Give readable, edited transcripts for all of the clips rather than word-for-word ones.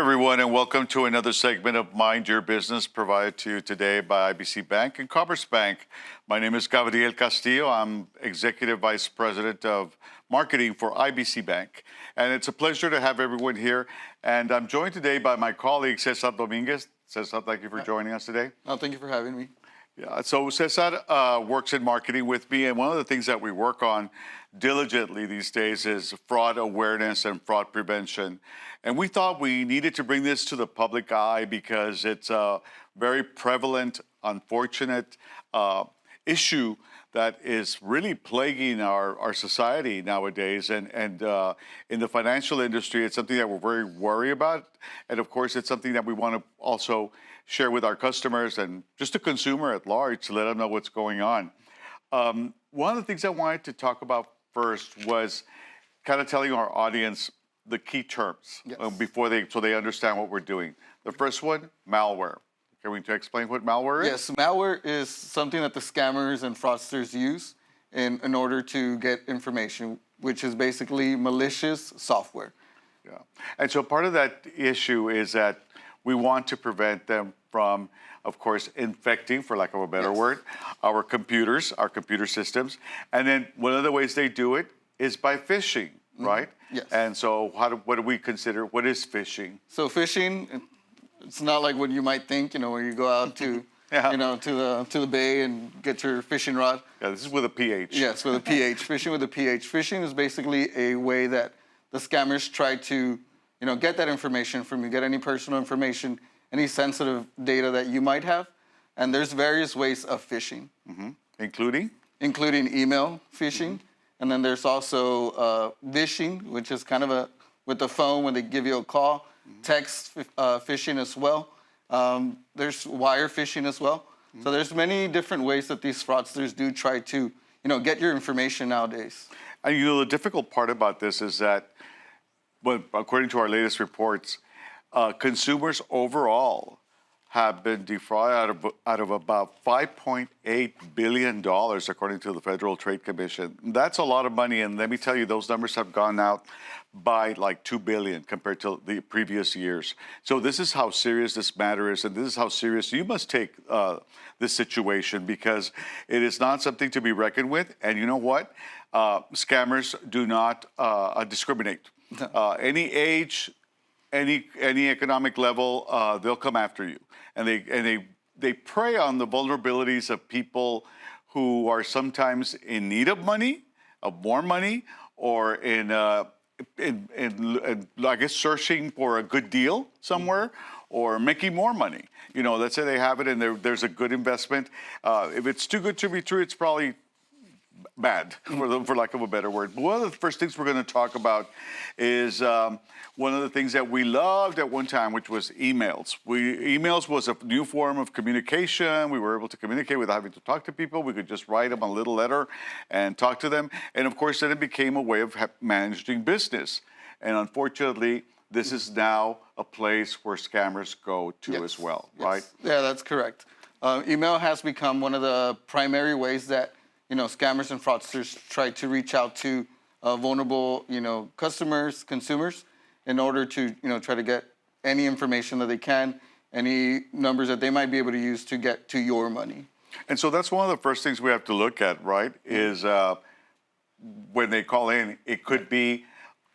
everyone, and welcome to another segment of Mind Your Business, provided to you today by IBC Bank and Commerce Bank. My name is Gabriel Castillo. I'm Executive Vice President of Marketing for IBC Bank. And it's a pleasure to have everyone here. And I'm joined today by my colleague, Cesar Dominguez. Cesar, thank you for joining us today. No, thank you for having me. Yeah, so Cesar works in marketing with me, and one of the things that we work on diligently these days is fraud awareness and fraud prevention. And we thought we needed to bring this to the public eye because it's a very prevalent, unfortunate issue that is really plaguing our society nowadays. And in the financial industry, it's something that we're very worried about. And of course, it's something that we want to also share with our customers and just the consumer at large to let them know what's going on. One of the things I wanted to talk about first was kind of telling our audience the key terms so they understand what we're doing. The first one, malware. Can we explain what malware is? Yes, malware is something that the scammers and fraudsters use in order to get information, which is basically malicious software. Yeah, and so part of that issue is that we want to prevent them from, of course, infecting, for lack of a better word, our computers, our computer systems. And then one of the ways they do it is by phishing, right? Yes. And so what do we consider, what is phishing? So phishing, it's not like what you might think, where you go out to, to the bay and get your fishing rod. Yeah, this is with a PH. Yes, with a PH, fishing with a PH. Phishing is basically a way that the scammers try to, get that information from you, get any personal information, any sensitive data that you might have. And there's various ways of phishing. Mm-hmm. Including? Including email phishing. Mm-hmm. And then there's also vishing, which is kind of with the phone when they give you a call. Mm-hmm. Text phishing as well. There's wire phishing as well. Mm-hmm. So there's many different ways that these fraudsters do try to, get your information nowadays. And the difficult part about this is that, according to our latest reports, consumers overall have been defrauded out of about $5.8 billion, according to the Federal Trade Commission. That's a lot of money, and let me tell you, those numbers have gone out by like $2 billion compared to the previous years. So this is how serious this matter is, and this is how serious you must take this situation, because it is not something to be reckoned with. And you know what? Scammers do not discriminate. Any age, any economic level, they'll come after you, and they prey on the vulnerabilities of people who are sometimes in need of money, of more money, or in I guess searching for a good deal somewhere, or making more money. Let's say they have it and there's a good investment. If it's too good to be true, it's probably bad, for lack of a better word. But one of the first things we're going to talk about is one of the things that we loved at one time, which was emails. Emails was a new form of communication. We were able to communicate without having to talk to people. We could just write them a little letter and talk to them. And of course, then it became a way of managing business. And unfortunately, this is now a place where scammers go to as well, right? Yeah, that's correct. Email has become one of the primary ways that scammers and fraudsters try to reach out to vulnerable, customers, consumers, in order to, try to get any information that they can, any numbers that they might be able to use to get to your money. And so that's one of the first things we have to look at, right? Is when they call in, it could be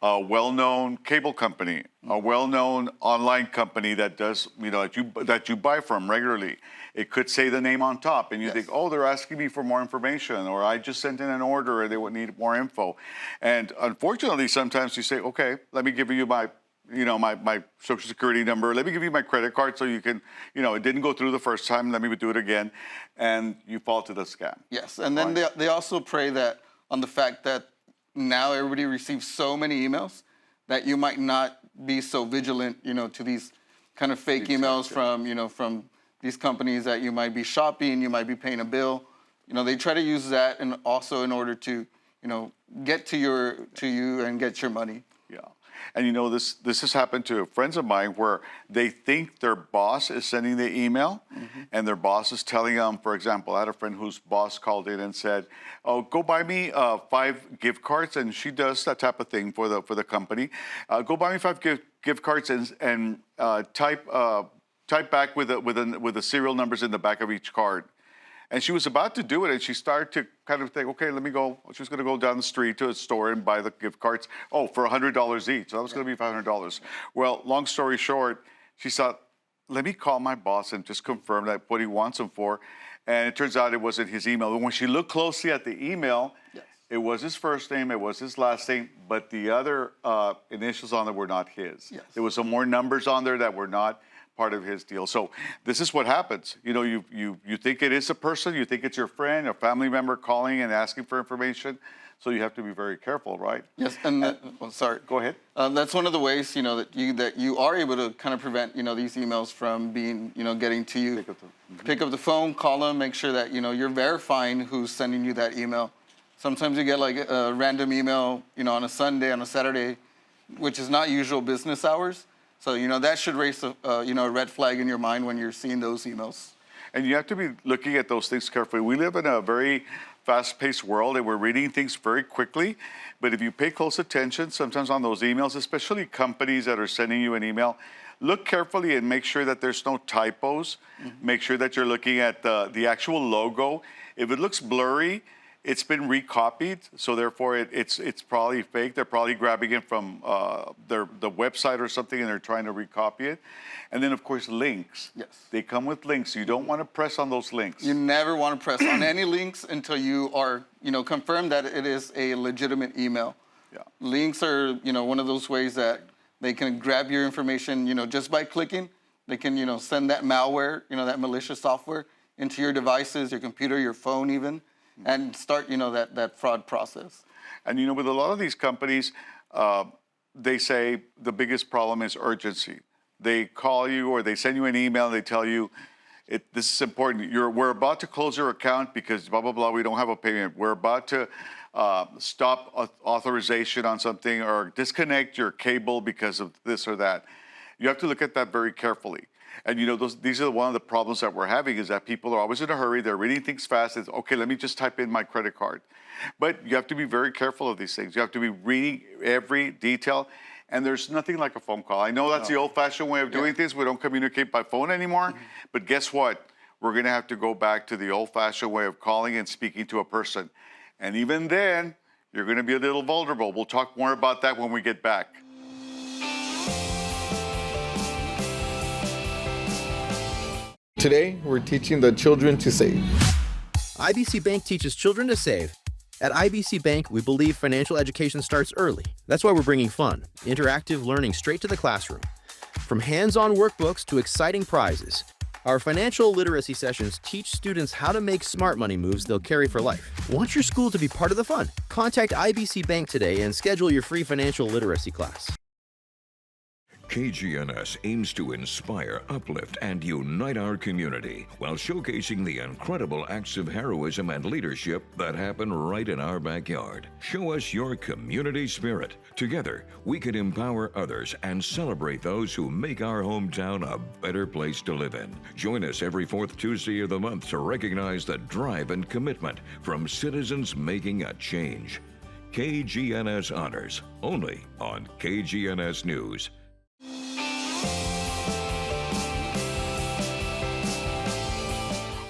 a well-known cable company, a well-known online company that does, that you buy from regularly. It could say the name on top, and you think, oh, they're asking me for more information, or I just sent in an order and they would need more info. And unfortunately, sometimes you say, okay, let me give you my social security number. Let me give you my credit card so you can, it didn't go through the first time. Let me do it again. And you fall to the scam. Yes, and then they also prey that on the fact that now everybody receives so many emails that you might not be so vigilant, to these kind of fake emails from these companies that you might be shopping, you might be paying a bill. They try to use that and also in order to, get to you and get your money. Yeah. And this has happened to friends of mine where they think their boss is sending the email, and their boss is telling them, for example, I had a friend whose boss called in and said, oh, go buy me 5 gift cards, and she does that type of thing for the company. Go buy me 5 gift cards and type back with the serial numbers in the back of each card. And she was about to do it, and she started to kind of think, okay, let me go. She was going to go down the street to a store and buy the gift cards. Oh, for $100 each. So that was going to be $500. Well, long story short, she thought, let me call my boss and just confirm that what he wants them for. And it turns out it wasn't his email. And when she looked closely at the email, it was his first name, it was his last name, but the other initials on there were not his. There was some more numbers on there that were not part of his deal. So this is what happens. You know, you think it is a person, you think it's your friend, a family member calling and asking for information. So you have to be very careful, right? Yes, and sorry. Go ahead. That's one of the ways, you know, that you are able to kind of prevent, you know, these emails from being, you know, getting to you. Pick up the phone, call them, make sure that, you know, you're verifying who's sending you that email. Sometimes you get like a random email, you know, on a Sunday, on a Saturday, which is not usual business hours. So, you know, that should raise a red flag in your mind when you're seeing those emails. And you have to be looking at those things carefully. We live in a very fast-paced world, and we're reading things very quickly. But if you pay close attention, sometimes on those emails, especially companies that are sending you an email, look carefully and make sure that there's no typos. Make sure that you're looking at the actual logo. If it looks blurry, it's been recopied, so therefore it's probably fake. They're probably grabbing it from the website or something, and they're trying to recopy it. And then, of course, links. Yes. They come with links. You don't want to press on those links. You never want to press on any links until you are, you know, confirmed that it is a legitimate email. Yeah. Links are, you know, one of those ways that they can grab your information, you know, just by clicking. They can, you know, send that malware, you know, that malicious software into your devices, your computer, your phone even, and start, you know, that fraud process. And, you know, with a lot of these companies, they say the biggest problem is urgency. They call you or they send you an email and they tell you, this is important. We're about to close your account because blah, blah, blah, we don't have a payment. We're about to stop authorization on something or disconnect your cable because of this or that. You have to look at that very carefully. And, you know, these are one of the problems that we're having is that people are always in a hurry. They're reading things fast. It's, okay, let me just type in my credit card. But you have to be very careful of these things. You have to be reading every detail. And there's nothing like a phone call. I know that's the old-fashioned way of doing things. We don't communicate by phone anymore. But guess what? We're going to have to go back to the old-fashioned way of calling and speaking to a person. And even then, you're going to be a little vulnerable. We'll talk more about that when we get back. Today, we're teaching the children to save. IBC Bank teaches children to save. At IBC Bank, we believe financial education starts early. That's why we're bringing fun, interactive learning straight to the classroom. From hands-on workbooks to exciting prizes, our financial literacy sessions teach students how to make smart money moves they'll carry for life. Want your school to be part of the fun? Contact IBC Bank today and schedule your free financial literacy class. KGNS aims to inspire, uplift, and unite our community while showcasing the incredible acts of heroism and leadership that happen right in our backyard. Show us your community spirit. Together, we can empower others and celebrate those who make our hometown a better place to live in. Join us every fourth Tuesday of the month to recognize the drive and commitment from citizens making a change. KGNS Honors, only on KGNS News.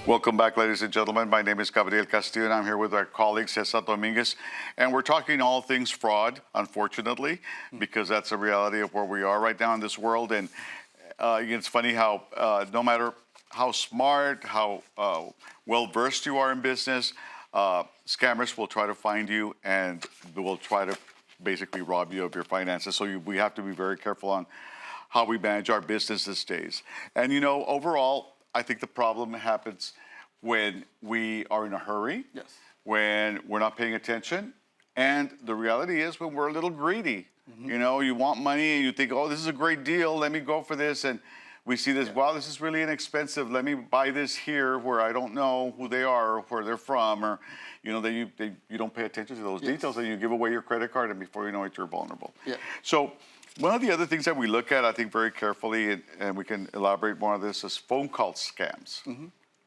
Welcome back, ladies and gentlemen. My name is Gabriel Castillo, and I'm here with our colleague, Cesar Dominguez. And we're talking all things fraud, unfortunately, because that's the reality of where we are right now in this world. And it's funny how no matter how smart, how well-versed you are in business, scammers will try to find you and will try to basically rob you of your finances. So we have to be very careful on how we manage our business these days. And, you know, overall, I think the problem happens when we are in a hurry, when we're not paying attention, and the reality is when we're a little greedy. You know, you want money and you think, oh, this is a great deal, let me go for this, and we see this, wow, this is really inexpensive, let me buy this here where I don't know who they are or where they're from, or, you know, you don't pay attention to those details and you give away your credit card and before you know it, you're vulnerable. So one of the other things that we look at, I think, very carefully, and we can elaborate more on this, is phone call scams.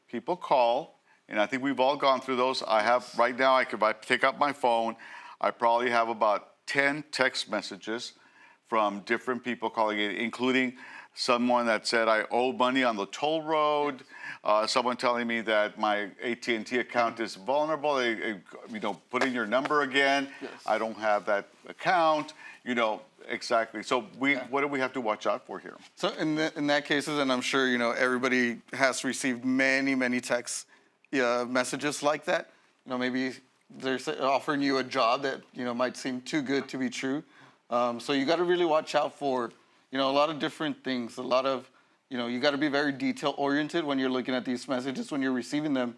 People call, and I think we've all gone through those. I have, right now, if I pick up my phone, I probably have about 10 text messages from different people calling it, including someone that said I owe money on the toll road, someone telling me that my AT&T account is vulnerable, put in your number again. Yes. I don't have that account, exactly. So what do we have to watch out for here? So in that cases, and I'm sure everybody has received many text messages like that. Maybe they're offering you a job that might seem too good to be true. So you got to really watch out for a lot of different things. A lot of you got to be very detail oriented when you're looking at these messages, when you're receiving them.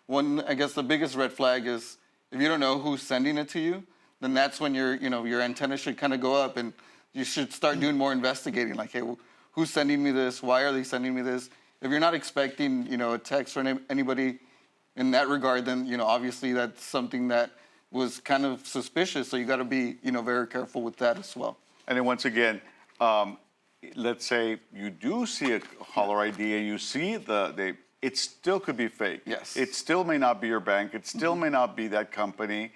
I guess the biggest red flag is if you don't know who's sending it to you, then that's when your antenna should kind of go up and you should start doing more investigating. Like, hey, who's sending me this? Why are they sending me this? If you're not expecting, a text from anybody in that regard, then, obviously that's something that was kind of suspicious. So you got to be, very careful with that as well. And then once again, let's say you do see a caller ID and you see it still could be fake. Yes. It still may not be your bank. It still may not be that company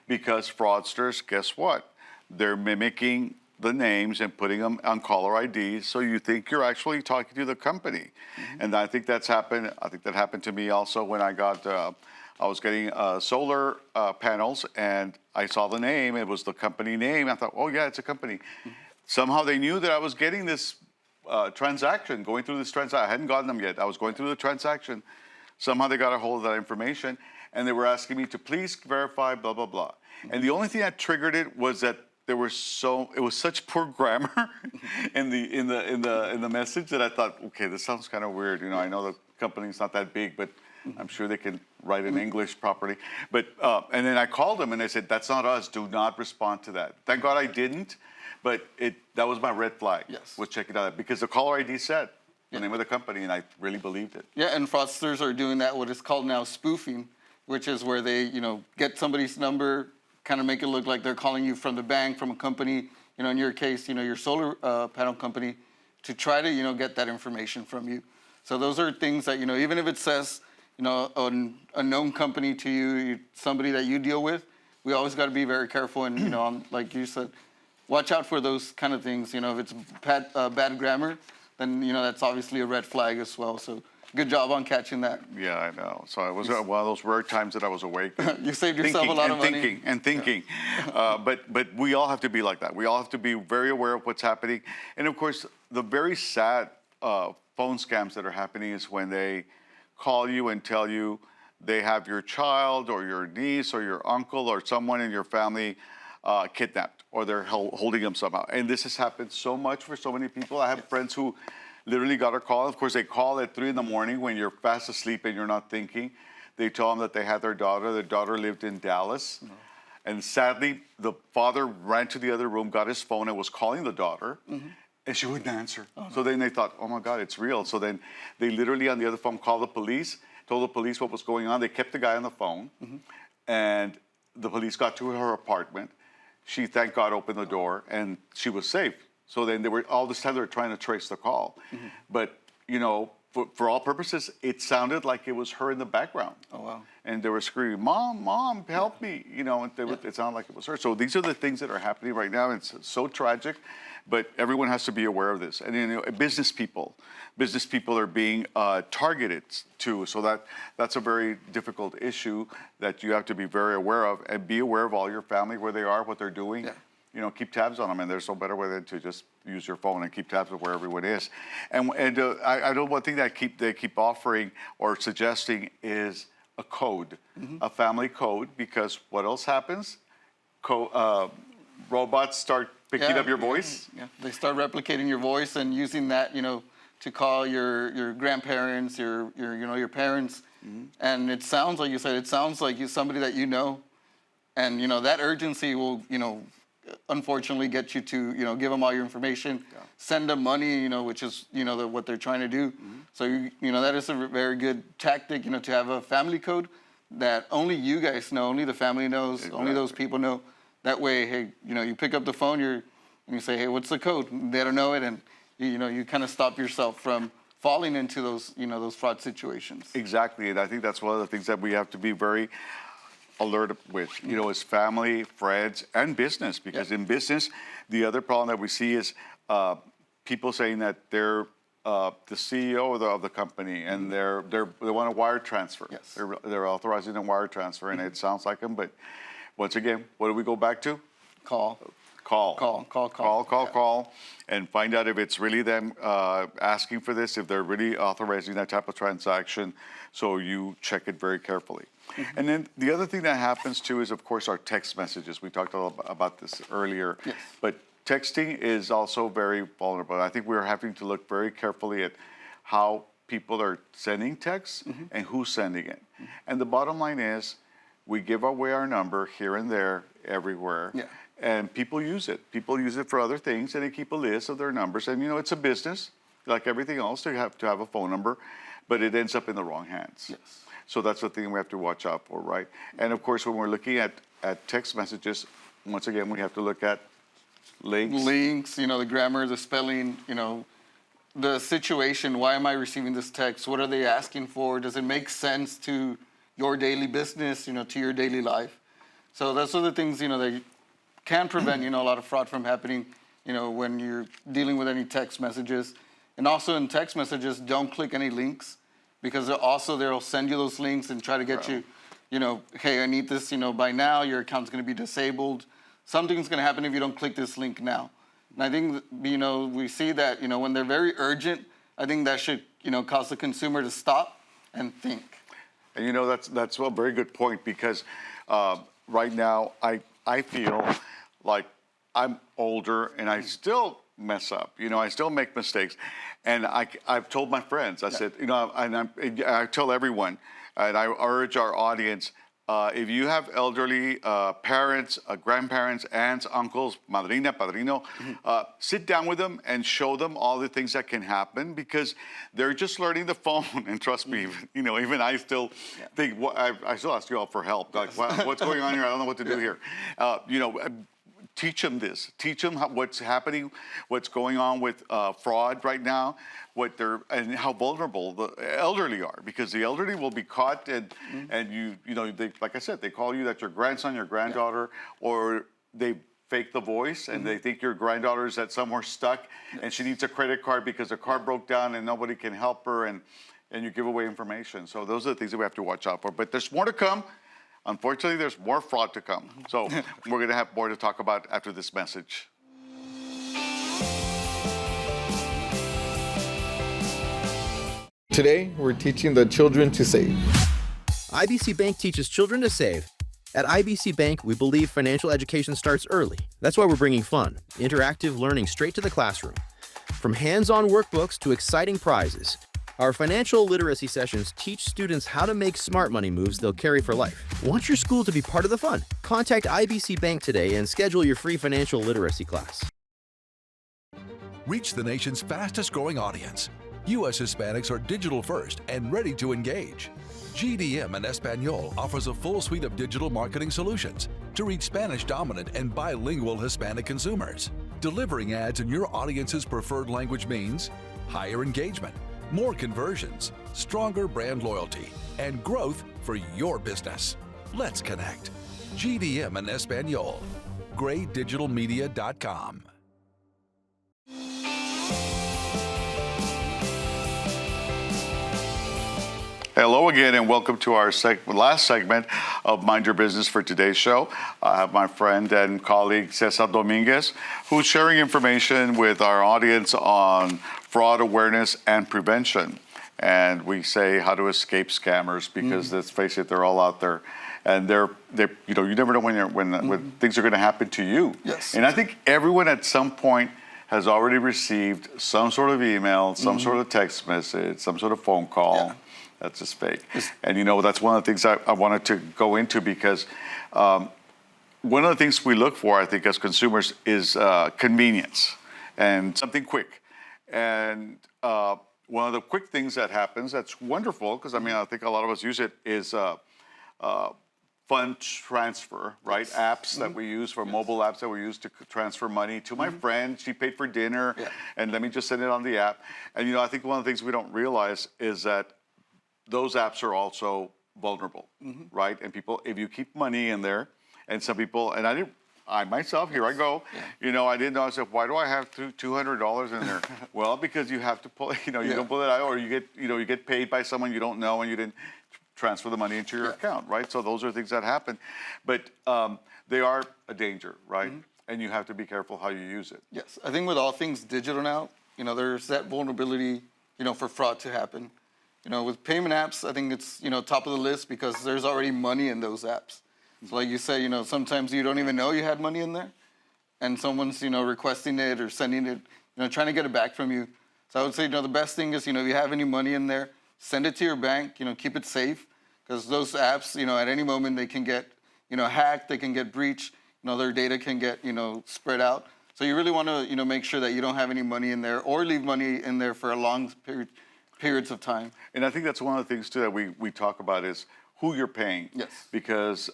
because fraudsters, guess what? They're mimicking the names and putting them on caller IDs, so you think you're actually talking to the company. And I think that's happened. I think that happened to me also when I was getting solar panels, and I saw the name. It was the company name. I thought, oh yeah, it's a company. Somehow they knew that I was getting this transaction, going through this transaction. I hadn't gotten them yet. I was going through the transaction. Somehow they got a hold of that information, and they were asking me to please verify, blah blah blah. And the only thing that triggered it was that it was such poor grammar in the message that I thought, okay, this sounds kind of weird. I know the company's not that big, but I'm sure they can write in English properly. But and then I called them and they said, that's not us. Do not respond to that. Thank God I didn't, but that was my red flag. Yes. Was checking out because the caller ID said the name of the company, and I really believed it. Yeah, and fraudsters are doing that, what is called now spoofing, which is where they, get somebody's number, kind of make it look like they're calling you from the bank, from a company, in your case, your solar panel company, to try to, get that information from you. So those are things that, even if it says, a known company to you, somebody that you deal with, we always got to be very careful and, like you said, watch out for those kind of things. If it's bad grammar, then, that's obviously a red flag as well. So good job on catching that. Yeah, I know. So it was one of those rare times that I was awake. You saved yourself a lot of money. Thinking. But we all have to be like that. We all have to be very aware of what's happening. And of course, the very sad phone scams that are happening is when they call you and tell you they have your child or your niece or your uncle or someone in your family kidnapped, or they're holding them somehow. And this has happened so much for so many people. I have friends who literally got a call. Of course, they call at 3 a.m. when you're fast asleep and you're not thinking. They tell them that they had their daughter. Their daughter lived in Dallas. And sadly, the father ran to the other room, got his phone, and was calling the daughter. And she wouldn't answer. So then they thought, oh my God, it's real. So then they literally on the other phone called the police, told the police what was going on. They kept the guy on the phone. And the police got to her apartment. She, thank God, opened the door and she was safe. So then all this time they were trying to trace the call. But, for all purposes, it sounded like it was her in the background. Oh, wow. And they were screaming, Mom, help me. And it sounded like it was her. So these are the things that are happening right now. It's so tragic, but everyone has to be aware of this. And, business people are being targeted too. So that's a very difficult issue that you have to be very aware of, and be aware of all your family, where they are, what they're doing. Yeah. Keep tabs on them, and there's no better way than to just use your phone and keep tabs of where everyone is. And I know one thing that they keep offering or suggesting is a code, a family code, because what else happens? Robots start picking up your voice. Yeah, they start replicating your voice and using that, to call your grandparents, your parents. And it sounds like you said, it sounds like you're somebody that you know, and that urgency will, unfortunately get you to, give them all your information, send them money, which is, what they're trying to do. So, that is a very good tactic, to have a family code that only you guys know, only the family knows, only those people know. That way, hey, you pick up the phone, and you say, hey, what's the code? They don't know it, and you kind of stop yourself from falling into those, those fraud situations. Exactly, and I think that's one of the things that we have to be very alert with, is family, friends, and business. Because in business, the other problem that we see is people saying that they're the CEO of the company, and they want a wire transfer. Yes. They're authorizing a wire transfer, and it sounds like them. But once again, what do we go back to? Call, and find out if it's really them asking for this, if they're really authorizing that type of transaction. So you check it very carefully. And then the other thing that happens too is, of course, our text messages. We talked about this earlier, but texting is also very vulnerable. I think we're having to look very carefully at how people are sending texts and who's sending it. And the bottom line is, we give away our number here and there, everywhere. And people use it. People use it for other things, and they keep a list of their numbers. And it's a business, like everything else. They have to have a phone number, but it ends up in the wrong hands. So that's the thing we have to watch out for, right? And of course, when we're looking at text messages, once again, we have to look at links. The grammar, the spelling, the situation. Why am I receiving this text? What are they asking for? Does it make sense to your daily business, to your daily life? So those are the things, that can prevent, a lot of fraud from happening, when you're dealing with any text messages. And also in text messages, don't click any links, because they'll send you those links and try to get you, hey, I need this, by now, your account's going to be disabled. Something's going to happen if you don't click this link now. And I think, we see that, when they're very urgent, I think that should, cause the consumer to stop and think. And that's a very good point, because right now I feel like I'm older and I still mess up. I still make mistakes. And I've told my friends, I said, and I tell everyone, and I urge our audience, if you have elderly parents, grandparents, aunts, uncles, madrina, padrino, sit down with them and show them all the things that can happen, because they're just learning the phone. And trust me, even I still think, I still ask you all for help. Like, what's going on here? I don't know what to do here. Teach them this. Teach them what's happening, what's going on with fraud right now, and how vulnerable the elderly are, because the elderly will be caught, and they, like I said, they call you that your grandson, your granddaughter, or they fake the voice, and they think your granddaughter is somewhere stuck, and she needs a credit card because the car broke down and nobody can help her, and you give away information. So those are the things that we have to watch out for. But there's more to come. Unfortunately, there's more fraud to come. So we're going to have more to talk about after this message. Today, we're teaching the children to save. IBC Bank teaches children to save. At IBC Bank, we believe financial education starts early. That's why we're bringing fun, interactive learning straight to the classroom. From hands-on workbooks to exciting prizes, our financial literacy sessions teach students how to make smart money moves they'll carry for life. Want your school to be part of the fun? Contact IBC Bank today and schedule your free financial literacy class. Reach the nation's fastest growing audience. U.S. Hispanics are digital first and ready to engage. GDM and Espanol offers a full suite of digital marketing solutions to reach Spanish-dominant and bilingual Hispanic consumers. Delivering ads in your audience's preferred language means higher engagement, more conversions, stronger brand loyalty, and growth for your business. Let's connect. GDM and Espanol. GrayDigitalMedia.com. Hello again, and welcome to our last segment of Mind Your Business for today's show. I have my friend and colleague Cesar Dominguez, who's sharing information with our audience on fraud awareness and prevention. And we say how to escape scammers, because let's face it, they're all out there, and they're you never know when things are going to happen to you. Yes. And I think everyone at some point has already received some sort of email, some sort of text message, some sort of phone call. Yeah. That's just fake. And that's one of the things I wanted to go into, because one of the things we look for, I think, as consumers is convenience and something quick. And one of the quick things that happens that's wonderful, because I think a lot of us use it, is fund transfer, right? Apps that we use, for mobile apps that we use to transfer money to my friend. She paid for dinner, and let me just send it on the app. And I think one of the things we don't realize is that those apps are also vulnerable, right? And people, if you keep money in there, and some people, and I myself, here I go, I didn't know. I said, why do I have $200 in there? Well, because you have to pull, you don't pull it out, or you get paid by someone you don't know, and you didn't transfer the money into your account, right? So those are things that happen, but they are a danger, right? And you have to be careful how you use it. Yes, I think with all things digital now, there's that vulnerability, for fraud to happen. With payment apps, I think it's, top of the list because there's already money in those apps. So like you say, sometimes you don't even know you had money in there, and someone's, requesting it or sending it, trying to get it back from you. So I would say, the best thing is, if you have any money in there, send it to your bank, keep it safe, because those apps, at any moment they can get, hacked, they can get breached, their data can get, spread out. So you really want to, make sure that you don't have any money in there or leave money in there for a long periods of time. And I think that's one of the things too that we talk about is who you're paying. Yes. Because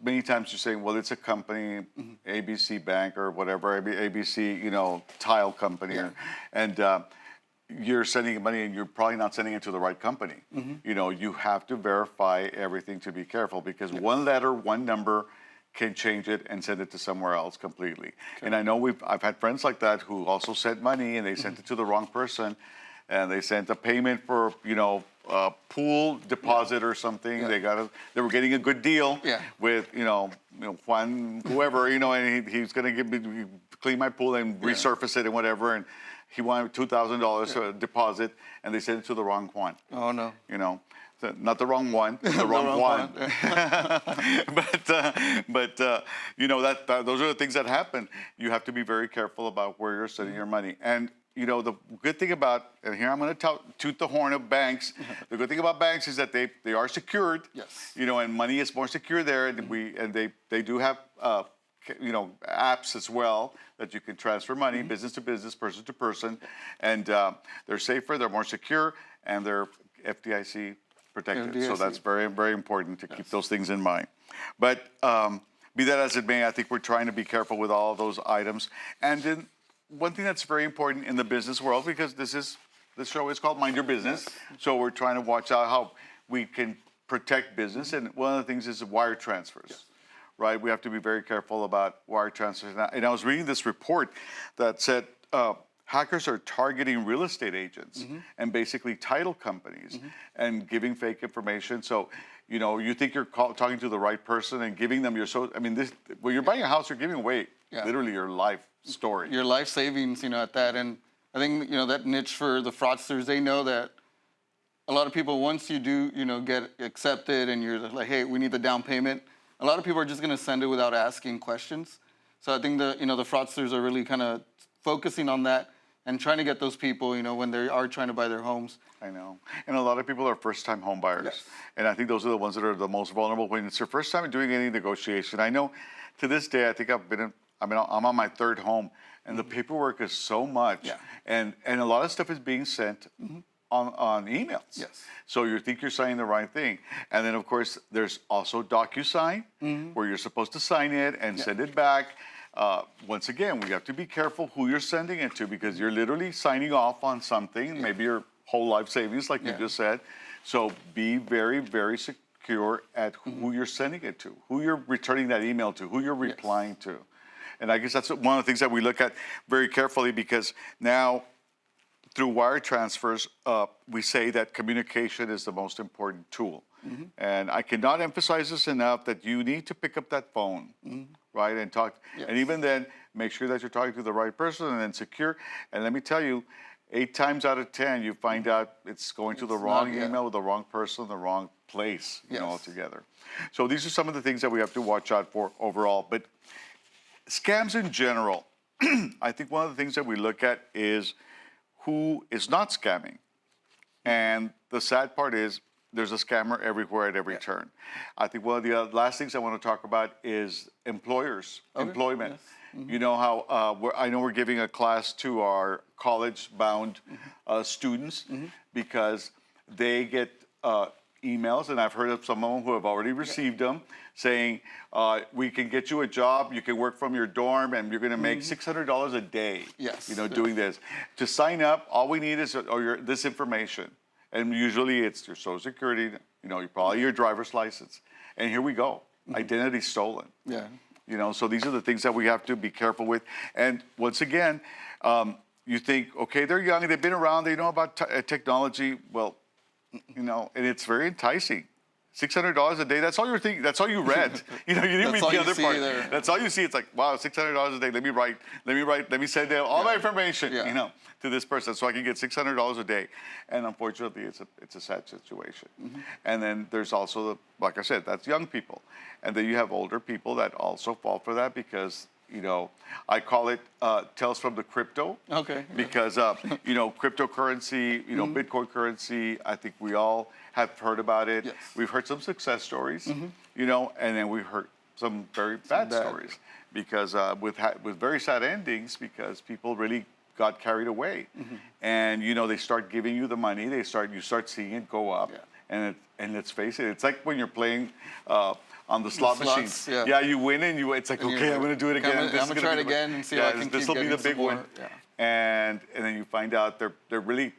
many times you're saying, well, it's a company, ABC Bank or whatever, ABC, tile company, and you're sending money and you're probably not sending it to the right company. You have to verify everything to be careful because one letter, one number can change it and send it to somewhere else completely. Okay. And I know I've had friends like that who also sent money and they sent it to the wrong person, and they sent a payment for a pool deposit or something. They were getting a good deal with Juan whoever and he's going to give me clean my pool and resurface it and whatever, and he wanted $2,000 deposit, and they sent it to the wrong Juan. Oh no! Not the wrong one, the wrong one. but those are the things that happen. You have to be very careful about where you're sending your money. And the good thing about, and here I'm going to toot the horn of banks. The good thing about banks is that they are secured. Yes. And money is more secure there, and they do have apps as well that you can transfer money, business to business, person to person, and they're safer, they're more secure, and they're FDIC protected. So that's very, very important to keep those things in mind. But be that as it may, I think we're trying to be careful with all of those items. And then one thing that's very important in the business world, because this show is called Mind Your Business, so we're trying to watch out how we can protect business. And one of the things is wire transfers. Right, we have to be very careful about wire transfers. And I was reading this report that said hackers are targeting real estate agents and basically title companies and giving fake information. So, you think you're talking to the right person and giving them your when you're buying a house, you're giving away literally your life story. Your life savings, at that. And I think, that niche for the fraudsters, they know that a lot of people, once you do, get accepted and you're like, hey, we need the down payment, a lot of people are just going to send it without asking questions. So I think the fraudsters are really kind of focusing on that and trying to get those people, when they are trying to buy their homes. I know. And a lot of people are first-time home buyers. Yes. And I think those are the ones that are the most vulnerable when it's your first time doing any negotiation. I know to this day, I think I'm on my third home, and the paperwork is so much. Yeah. And a lot of stuff is being sent on emails. Yes. So you think you're signing the right thing. And then, of course, there's also DocuSign, where you're supposed to sign it and send it back. Once again, we have to be careful who you're sending it to, because you're literally signing off on something, maybe your whole life savings, like you just said. So be very, very secure at who you're sending it to, who you're returning that email to, who you're replying to. And I guess that's one of the things that we look at very carefully, because now, through wire transfers, we say that communication is the most important tool. And I cannot emphasize this enough, that you need to pick up that phone, right, and talk. And even then, make sure that you're talking to the right person and then secure. And let me tell you, 8 times out of 10, you find out it's going to the wrong email with the wrong person, the wrong place, altogether. So these are some of the things that we have to watch out for overall. But scams in general, I think one of the things that we look at is who is not scamming. And the sad part is there's a scammer everywhere at every turn. I think one of the last things I want to talk about is employers, employment. Yes. You know how I know we're giving a class to our college-bound students because they get emails, and I've heard of some of them who have already received them, saying, we can get you a job, you can work from your dorm, and you're going to make $600 a day, doing this. To sign up, all we need is this information. And usually it's your social security, probably your driver's license. And here we go, identity stolen. Yeah. So these are the things that we have to be careful with. And once again, you think, okay, they're young, they've been around, they know about technology. Well, and it's very enticing. $600 a day, that's all you're thinking, that's all you read. You didn't read the other part. There. That's all you see. It's like, wow, $600 a day, let me send them all my information, to this person so I can get $600 a day. And unfortunately, it's a sad situation. And then there's also, like I said, that's young people. And then you have older people that also fall for that because, I call it tales from the crypto. Okay. Because, cryptocurrency, Bitcoin currency, I think we all have heard about it. Yes. We've heard some success stories, and then we've heard some very bad stories because with very sad endings because people really got carried away. And, they start giving you the money. You start seeing it go up. Yeah. And let's face it, it's like when you're playing on the slot machines. Yeah, you win and it's like, okay, I'm going to do it again. I'm going to try it again and see if I can this keep will be getting the big some one. more. Yeah. And then you find out they're really,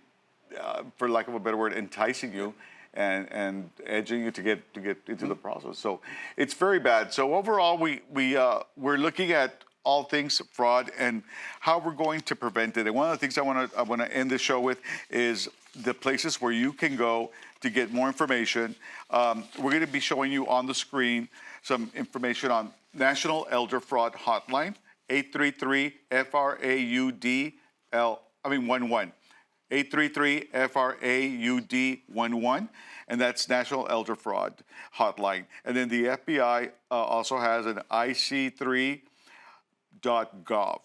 for lack of a better word, enticing you and edging you to get into the process. So it's very bad. So overall, we're looking at all things fraud and how we're going to prevent it. And one of the things I want to end the show with is the places where you can go to get more information. We're going to be showing you on the screen some information on National Elder Fraud Hotline, 833-FRAUD-11. 833-FRAUD-11, and that's National Elder Fraud Hotline. And then the FBI also has an IC3.gov.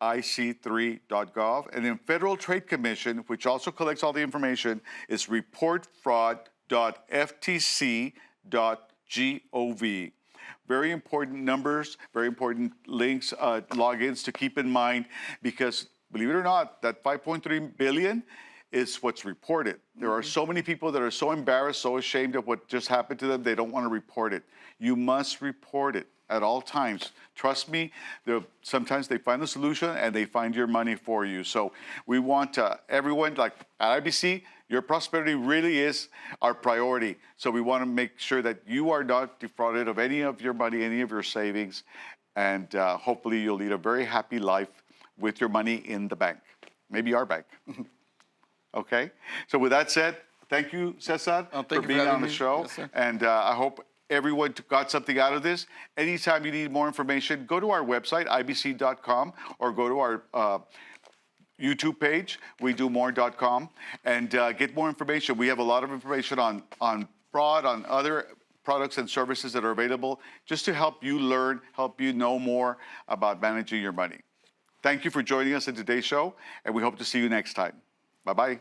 IC3.gov. And then Federal Trade Commission, which also collects all the information, is reportfraud.ftc.gov. Very important numbers, very important links, logins to keep in mind because believe it or not, that 5.3 billion is what's reported. There are so many people that are so embarrassed, so ashamed of what just happened to them, they don't want to report it. You must report it at all times. Trust me, sometimes they find the solution and they find your money for you. So we want everyone, like at IBC, your prosperity really is our priority. So we want to make sure that you are not defrauded of any of your money, any of your savings, and hopefully you'll lead a very happy life with your money in the bank, maybe our bank. Okay? So with that said, thank you, Cesar, for being on the show. Yes, sir. And I hope everyone got something out of this. Anytime you need more information, go to our website, ibc.com, or go to our YouTube page, WeDoMore.com, and get more information. We have a lot of information on fraud, on other products and services that are available, just to help you learn, help you know more about managing your money. Thank you for joining us in today's show, and we hope to see you next time. Bye-bye.